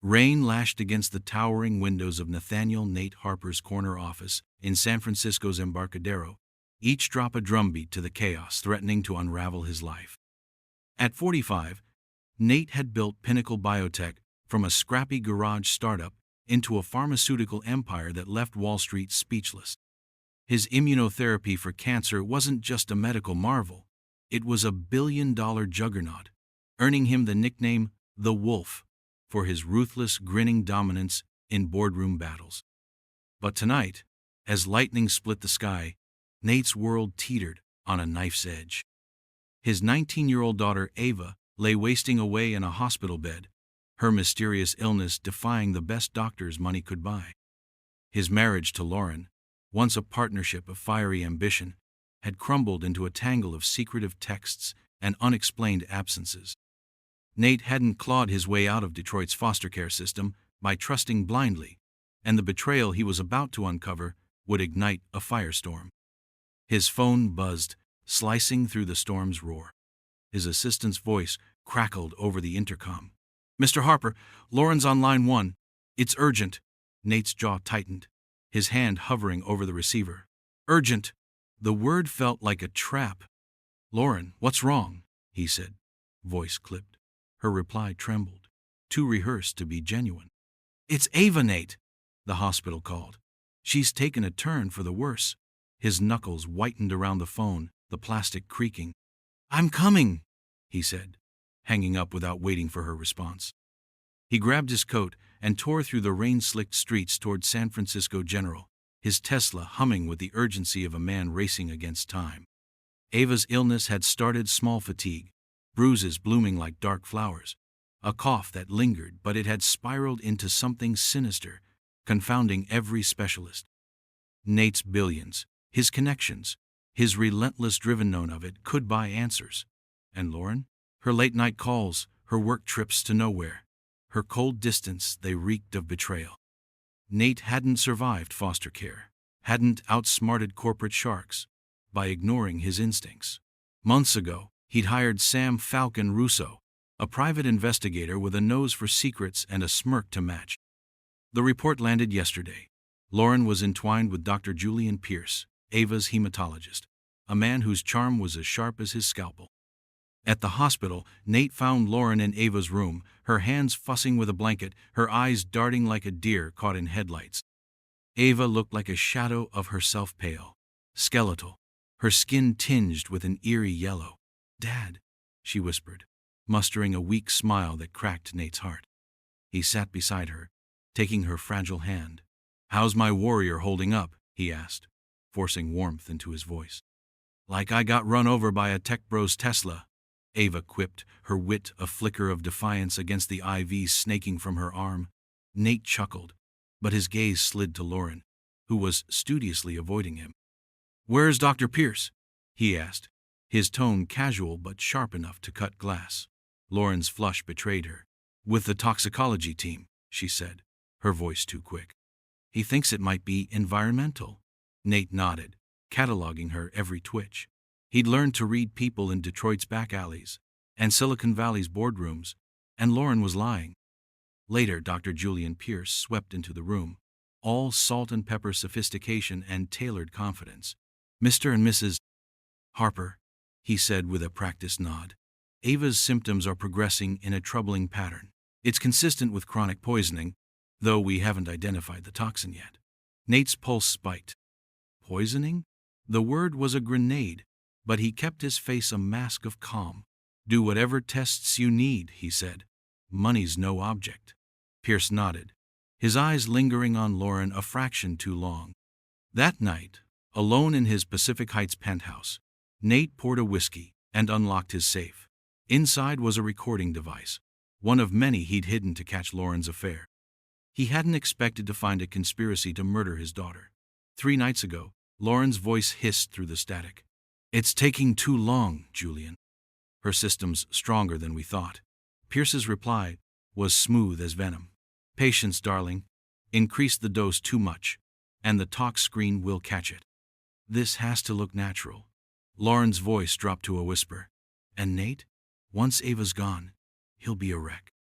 Rain lashed against the towering windows of Nathaniel Nate Harper's corner office in San Francisco's Embarcadero, each drop a drumbeat to the chaos threatening to unravel his life. At 45, Nate had built Pinnacle Biotech from a scrappy garage startup into a pharmaceutical empire that left Wall Street speechless. His immunotherapy for cancer wasn't just a medical marvel, it was a billion-dollar juggernaut, earning him the nickname The Wolf for his ruthless, grinning dominance in boardroom battles. But tonight, as lightning split the sky, Nate's world teetered on a knife's edge. His 19-year-old daughter, Ava, lay wasting away in a hospital bed, her mysterious illness defying the best doctors money could buy. His marriage to Lauren, once a partnership of fiery ambition, had crumbled into a tangle of secretive texts and unexplained absences. Nate hadn't clawed his way out of Detroit's foster care system by trusting blindly, and the betrayal he was about to uncover would ignite a firestorm. His phone buzzed, slicing through the storm's roar. His assistant's voice crackled over the intercom. "Mr. Harper, Lauren's on line 1. It's urgent." Nate's jaw tightened, his hand hovering over the receiver. "Urgent." The word felt like a trap. "Lauren, what's wrong?" he said, voice clipped. Her reply trembled, too rehearsed to be genuine. "It's Ava, Nate," the hospital called. "She's taken a turn for the worse." His knuckles whitened around the phone, the plastic creaking. "I'm coming," he said, hanging up without waiting for her response. He grabbed his coat and tore through the rain-slicked streets toward San Francisco General, his Tesla humming with the urgency of a man racing against time. Ava's illness had started small fatigue, bruises blooming like dark flowers, a cough that lingered, but it had spiraled into something sinister, confounding every specialist. Nate's billions, his connections, his relentless driven known of it, could buy answers. And Lauren? Her late-night calls, her work trips to nowhere, her cold distance, they reeked of betrayal. Nate hadn't survived foster care, hadn't outsmarted corporate sharks by ignoring his instincts. Months ago, he'd hired Sam Falcon Russo, a private investigator with a nose for secrets and a smirk to match. The report landed yesterday. Lauren was entwined with Dr. Julian Pierce, Ava's hematologist, a man whose charm was as sharp as his scalpel. At the hospital, Nate found Lauren in Ava's room, her hands fussing with a blanket, her eyes darting like a deer caught in headlights. Ava looked like a shadow of herself, pale, skeletal, her skin tinged with an eerie yellow. "Dad," she whispered, mustering a weak smile that cracked Nate's heart. He sat beside her, taking her fragile hand. "How's my warrior holding up?" he asked, forcing warmth into his voice. "Like I got run over by a tech bro's Tesla," Ava quipped, her wit a flicker of defiance against the IV snaking from her arm. Nate chuckled, but his gaze slid to Lauren, who was studiously avoiding him. "Where's Dr. Pierce?" he asked, his tone casual but sharp enough to cut glass. Lauren's flush betrayed her. "With the toxicology team," she said, her voice too quick. "He thinks it might be environmental." Nate nodded, cataloging her every twitch. He'd learned to read people in Detroit's back alleys and Silicon Valley's boardrooms, and Lauren was lying. Later, Dr. Julian Pierce swept into the room, all salt and pepper sophistication and tailored confidence. "Mr. and Mrs. Harper," he said with a practiced nod. "Ava's symptoms are progressing in a troubling pattern. It's consistent with chronic poisoning, though we haven't identified the toxin yet." Nate's pulse spiked. Poisoning? The word was a grenade, but he kept his face a mask of calm. "Do whatever tests you need," he said. "Money's no object." Pierce nodded, his eyes lingering on Lauren a fraction too long. That night, alone in his Pacific Heights penthouse, Nate poured a whiskey and unlocked his safe. Inside was a recording device, one of many he'd hidden to catch Lauren's affair. He hadn't expected to find a conspiracy to murder his daughter. 3 nights ago, Lauren's voice hissed through the static. "It's taking too long, Julian. Her system's stronger than we thought." Pierce's reply was smooth as venom. "Patience, darling. Increase the dose too much, and the tox screen will catch it. This has to look natural." Lauren's voice dropped to a whisper. "And Nate, once Ava's gone, he'll be a wreck.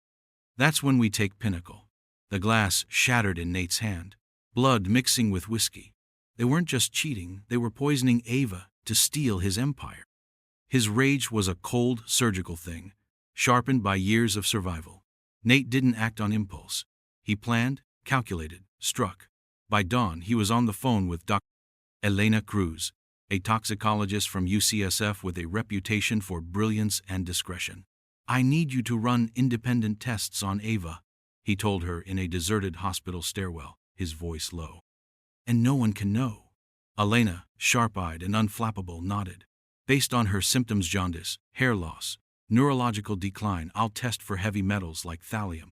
That's when we take Pinnacle. The glass shattered in Nate's hand, blood mixing with whiskey. They weren't just cheating, they were poisoning Ava to steal his empire. His rage was a cold, surgical thing, sharpened by years of survival. Nate didn't act on impulse. He planned, calculated, struck. By dawn, he was on the phone with Dr. Elena Cruz, a toxicologist from UCSF with a reputation for brilliance and discretion. "I need you to run independent tests on Ava," he told her in a deserted hospital stairwell, his voice low. "And no one can know." Elena, sharp-eyed and unflappable, nodded. "Based on her symptoms: jaundice, hair loss, neurological decline, I'll test for heavy metals like thallium.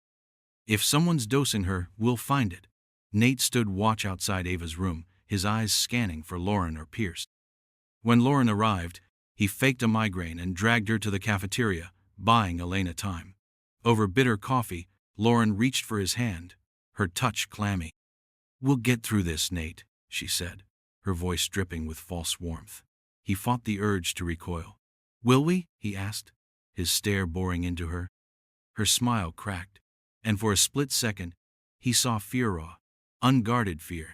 If someone's dosing her, we'll find it." Nate stood watch outside Ava's room, his eyes scanning for Lauren or Pierce. When Lauren arrived, he faked a migraine and dragged her to the cafeteria, buying Elena time. Over bitter coffee, Lauren reached for his hand, her touch clammy. "We'll get through this, Nate," she said, her voice dripping with false warmth. He fought the urge to recoil. "Will we?" he asked, his stare boring into her. Her smile cracked, and for a split second, he saw fear, raw, unguarded fear.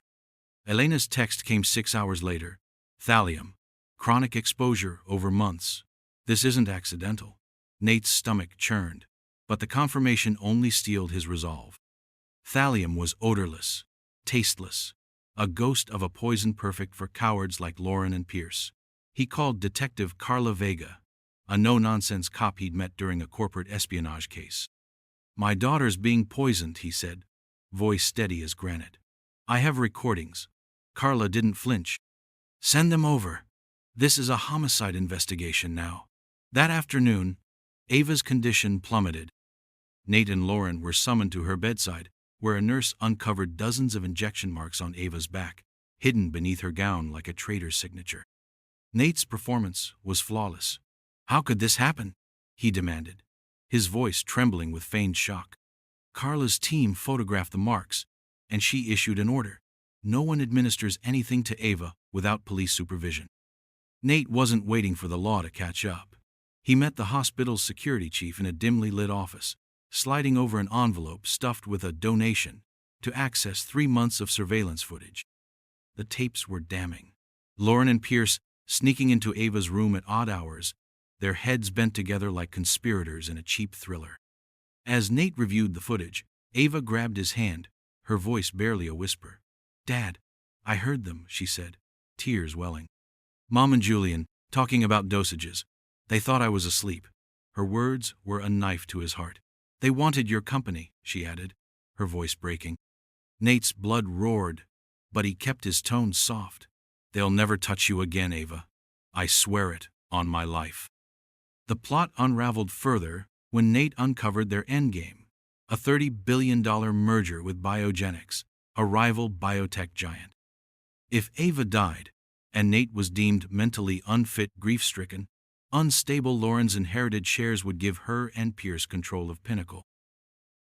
Elena's text came 6 hours later. "Thallium. Chronic exposure over months. This isn't accidental." Nate's stomach churned, but the confirmation only steeled his resolve. Thallium was odorless, tasteless, a ghost of a poison perfect for cowards like Lauren and Pierce. He called Detective Carla Vega, a no-nonsense cop he'd met during a corporate espionage case. "My daughter's being poisoned," he said, voice steady as granite. "I have recordings." Carla didn't flinch. "Send them over. This is a homicide investigation now." That afternoon, Ava's condition plummeted. Nate and Lauren were summoned to her bedside, where a nurse uncovered dozens of injection marks on Ava's back, hidden beneath her gown like a traitor's signature. Nate's performance was flawless. "How could this happen?" he demanded, his voice trembling with feigned shock. "Carla's team photographed the marks, and she issued an order. No one administers anything to Ava without police supervision." Nate wasn't waiting for the law to catch up. He met the hospital's security chief in a dimly lit office, sliding over an envelope stuffed with a donation to access 3 months of surveillance footage. The tapes were damning. Lauren and Pierce sneaking into Ava's room at odd hours, their heads bent together like conspirators in a cheap thriller. As Nate reviewed the footage, Ava grabbed his hand, her voice barely a whisper. "Dad, I heard them," she said, tears welling. "Mom and Julian, talking about dosages. They thought I was asleep." Her words were a knife to his heart. "They wanted your company," she added, her voice breaking. Nate's blood roared, but he kept his tone soft. "They'll never touch you again, Ava. I swear it, on my life." The plot unraveled further when Nate uncovered their endgame, a $30 billion merger with Biogenics, a rival biotech giant. If Ava died, and Nate was deemed mentally unfit, grief-stricken, unstable, Lauren's inherited shares would give her and Pierce control of Pinnacle.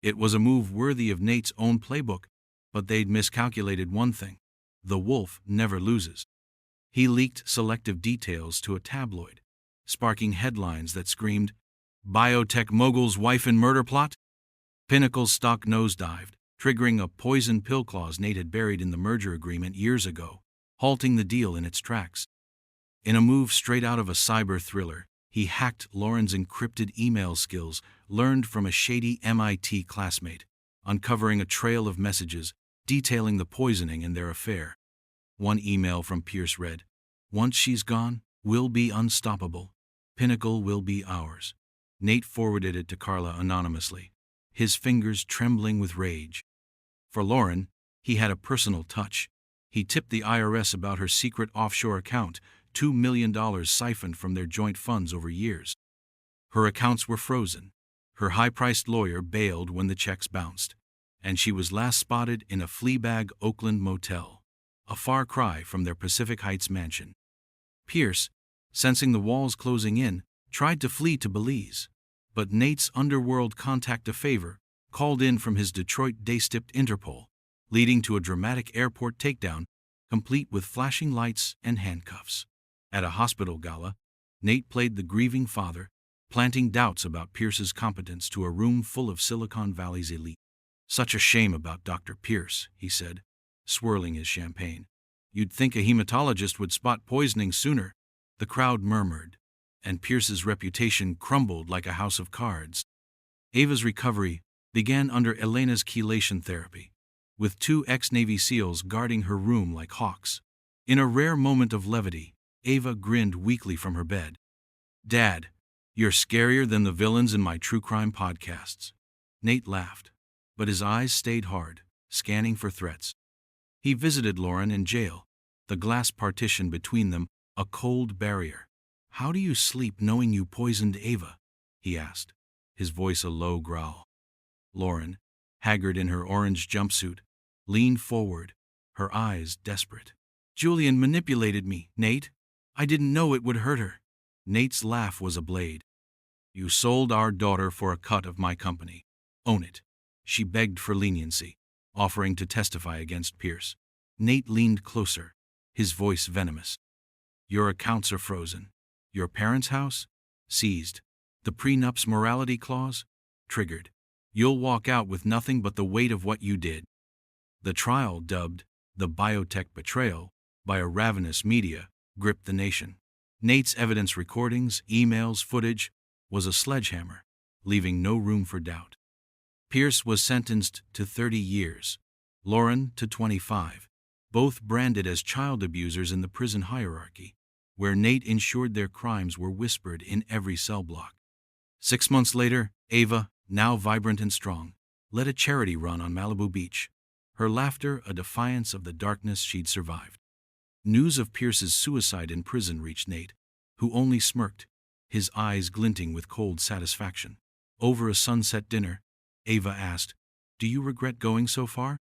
It was a move worthy of Nate's own playbook, but they'd miscalculated one thing: the wolf never loses. He leaked selective details to a tabloid, sparking headlines that screamed, "Biotech mogul's wife in murder plot?" Pinnacle's stock nosedived, triggering a poison pill clause Nate had buried in the merger agreement years ago, halting the deal in its tracks. In a move straight out of a cyber thriller, he hacked Lauren's encrypted email skills learned from a shady MIT classmate, uncovering a trail of messages detailing the poisoning in their affair. One email from Pierce read, "Once she's gone, we'll be unstoppable. Pinnacle will be ours." Nate forwarded it to Carla anonymously, his fingers trembling with rage. For Lauren, he had a personal touch. He tipped the IRS about her secret offshore account, $2 million siphoned from their joint funds over years. Her accounts were frozen. Her high-priced lawyer bailed when the checks bounced, and she was last spotted in a Fleabag Oakland motel, a far cry from their Pacific Heights mansion. Pierce, sensing the walls closing in, tried to flee to Belize, but Nate's underworld contact, a favor, called in from his Detroit day-stipped Interpol, leading to a dramatic airport takedown, complete with flashing lights and handcuffs. At a hospital gala, Nate played the grieving father, planting doubts about Pierce's competence to a room full of Silicon Valley's elite. Such a shame about Dr. Pierce, he said, swirling his champagne. You'd think a hematologist would spot poisoning sooner. The crowd murmured, and Pierce's reputation crumbled like a house of cards. Ava's recovery began under Elena's chelation therapy, with 2 ex-Navy SEALs guarding her room like hawks. In a rare moment of levity, Ava grinned weakly from her bed. Dad, you're scarier than the villains in my true crime podcasts. Nate laughed, but his eyes stayed hard, scanning for threats. He visited Lauren in jail, the glass partition between them a cold barrier. How do you sleep knowing you poisoned Ava? He asked, his voice a low growl. Lauren, haggard in her orange jumpsuit, leaned forward, her eyes desperate. Julian manipulated me, Nate. I didn't know it would hurt her. Nate's laugh was a blade. You sold our daughter for a cut of my company. Own it. She begged for leniency, offering to testify against Pierce. Nate leaned closer, his voice venomous. Your accounts are frozen. Your parents' house? Seized. The prenup's morality clause? Triggered. You'll walk out with nothing but the weight of what you did. The trial, dubbed the Biotech Betrayal by a ravenous media, gripped the nation. Nate's evidence, recordings, emails, footage, was a sledgehammer, leaving no room for doubt. Pierce was sentenced to 30 years, Lauren to 25, both branded as child abusers in the prison hierarchy, where Nate ensured their crimes were whispered in every cell block. 6 months later, Ava, now vibrant and strong, led a charity run on Malibu Beach, her laughter a defiance of the darkness she'd survived. News of Pierce's suicide in prison reached Nate, who only smirked, his eyes glinting with cold satisfaction. Over a sunset dinner, Ava asked, "Do you regret going so far?"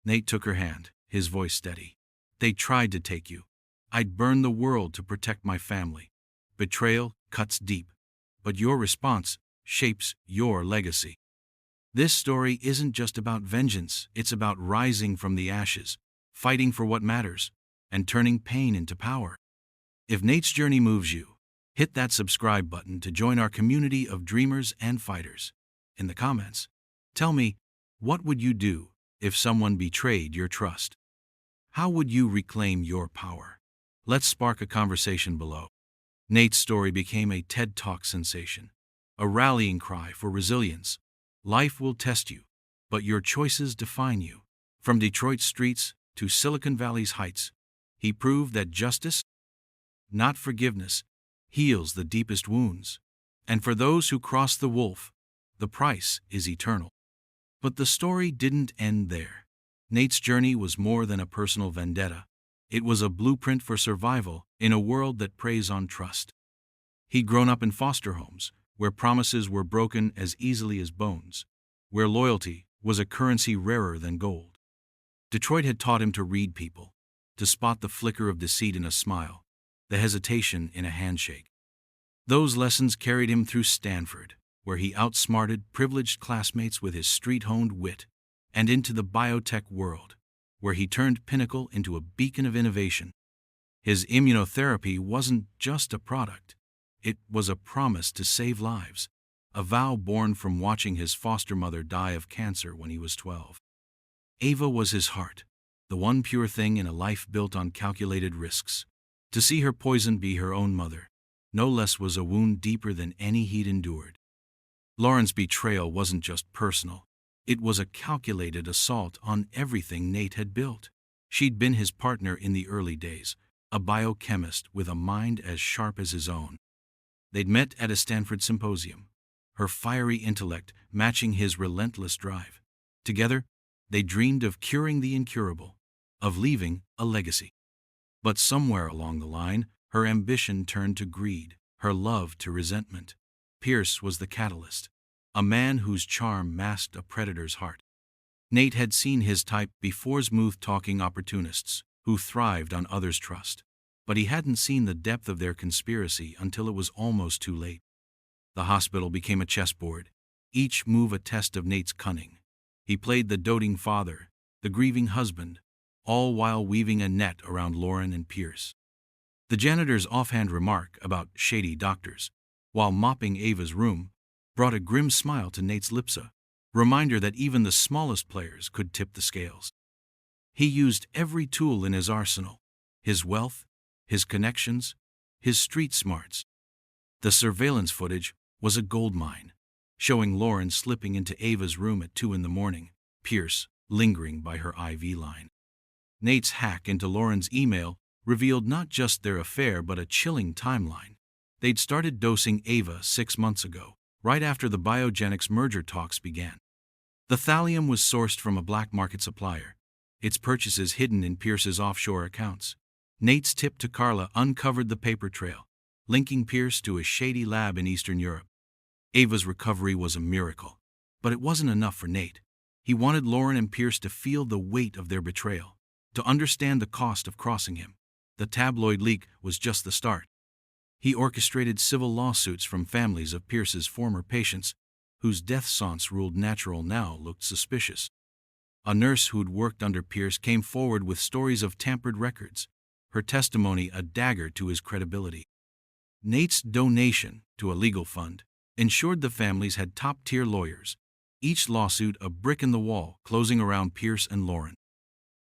Nate took her hand, his voice steady. They tried to take you. I'd burn the world to protect my family. Betrayal cuts deep, but your response shapes your legacy. This story isn't just about vengeance, it's about rising from the ashes, fighting for what matters, and turning pain into power. If Nate's journey moves you, hit that subscribe button to join our community of dreamers and fighters. In the comments, tell me, what would you do if someone betrayed your trust? How would you reclaim your power? Let's spark a conversation below. Nate's story became a TED Talk sensation, a rallying cry for resilience. Life will test you, but your choices define you. From Detroit's streets to Silicon Valley's heights, he proved that justice, not forgiveness, heals the deepest wounds. And for those who cross the wolf, the price is eternal. But the story didn't end there. Nate's journey was more than a personal vendetta. It was a blueprint for survival in a world that preys on trust. He'd grown up in foster homes, where promises were broken as easily as bones, where loyalty was a currency rarer than gold. Detroit had taught him to read people, to spot the flicker of deceit in a smile, the hesitation in a handshake. Those lessons carried him through Stanford, where he outsmarted privileged classmates with his street-honed wit, and into the biotech world, where he turned Pinnacle into a beacon of innovation. His immunotherapy wasn't just a product. It was a promise to save lives, a vow born from watching his foster mother die of cancer when he was 12. Ava was his heart, the one pure thing in a life built on calculated risks. To see her poisoned be her own mother, no less, was a wound deeper than any he'd endured. Lauren's betrayal wasn't just personal. It was a calculated assault on everything Nate had built. She'd been his partner in the early days, a biochemist with a mind as sharp as his own. They'd met at a Stanford symposium, her fiery intellect matching his relentless drive. Together, they dreamed of curing the incurable, of leaving a legacy. But somewhere along the line, her ambition turned to greed, her love to resentment. Pierce was the catalyst, a man whose charm masked a predator's heart. Nate had seen his type before: smooth-talking opportunists who thrived on others' trust. But he hadn't seen the depth of their conspiracy until it was almost too late. The hospital became a chessboard, each move a test of Nate's cunning. He played the doting father, the grieving husband, all while weaving a net around Lauren and Pierce. The janitor's offhand remark about shady doctors, while mopping Ava's room, brought a grim smile to Nate's lips. Reminder that even the smallest players could tip the scales. He used every tool in his arsenal: his wealth, his connections, his street smarts. The surveillance footage was a goldmine, showing Lauren slipping into Ava's room at 2 in the morning, Pierce lingering by her IV line. Nate's hack into Lauren's email revealed not just their affair but a chilling timeline. They'd started dosing Ava 6 months ago, right after the Biogenics merger talks began. The thallium was sourced from a black market supplier, its purchases hidden in Pierce's offshore accounts. Nate's tip to Carla uncovered the paper trail, linking Pierce to a shady lab in Eastern Europe. Ava's recovery was a miracle, but it wasn't enough for Nate. He wanted Lauren and Pierce to feel the weight of their betrayal, to understand the cost of crossing him. The tabloid leak was just the start. He orchestrated civil lawsuits from families of Pierce's former patients, whose death sentence ruled natural now looked suspicious. A nurse who'd worked under Pierce came forward with stories of tampered records, her testimony a dagger to his credibility. Nate's donation to a legal fund ensured the families had top-tier lawyers, each lawsuit a brick in the wall closing around Pierce and Lauren.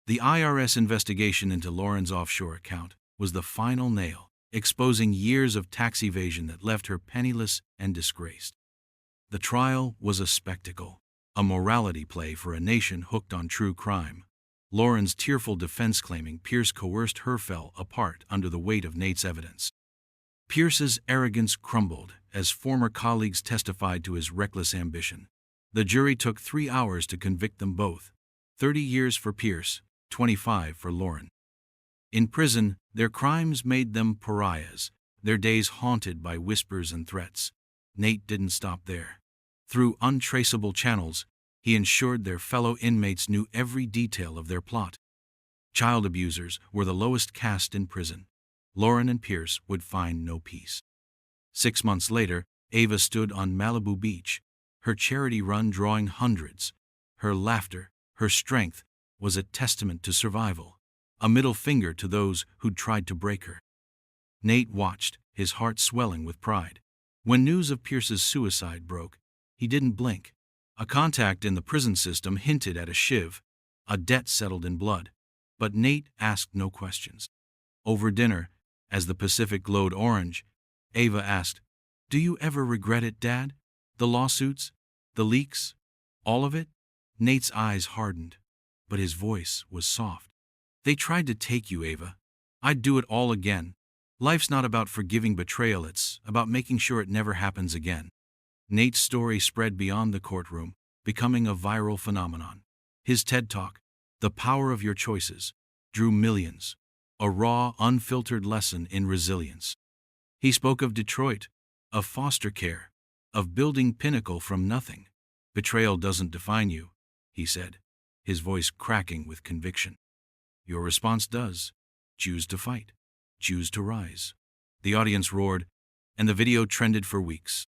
The IRS investigation into Lauren's offshore account was the final nail, exposing years of tax evasion that left her penniless and disgraced. The trial was a spectacle, a morality play for a nation hooked on true crime. Lauren's tearful defense claiming Pierce coerced her fell apart under the weight of Nate's evidence. Pierce's arrogance crumbled as former colleagues testified to his reckless ambition. The jury took 3 hours to convict them both, 30 years for Pierce, 25 for Lauren. In prison, their crimes made them pariahs, their days haunted by whispers and threats. Nate didn't stop there. Through untraceable channels, he ensured their fellow inmates knew every detail of their plot. Child abusers were the lowest caste in prison. Lauren and Pierce would find no peace. 6 months later, Ava stood on Malibu Beach, her charity run drawing hundreds. Her laughter, her strength, was a testament to survival, a middle finger to those who'd tried to break her. Nate watched, his heart swelling with pride. When news of Pierce's suicide broke, he didn't blink. A contact in the prison system hinted at a shiv, a debt settled in blood. But Nate asked no questions. Over dinner, as the Pacific glowed orange, Ava asked, "Do you ever regret it, Dad? The lawsuits? The leaks? All of it?" Nate's eyes hardened, but his voice was soft. "They tried to take you, Ava. I'd do it all again. Life's not about forgiving betrayal, it's about making sure it never happens again." Nate's story spread beyond the courtroom, becoming a viral phenomenon. His TED Talk, "The Power of Your Choices," drew millions, a raw, unfiltered lesson in resilience. He spoke of Detroit, of foster care, of building Pinnacle from nothing. "Betrayal doesn't define you," he said, his voice cracking with conviction. "Your response does. Choose to fight. Choose to rise." The audience roared, and the video trended for weeks.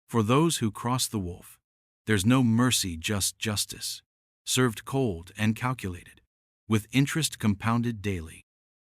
For those who cross the wolf, there's no mercy, just justice, served cold and calculated, with interest compounded daily.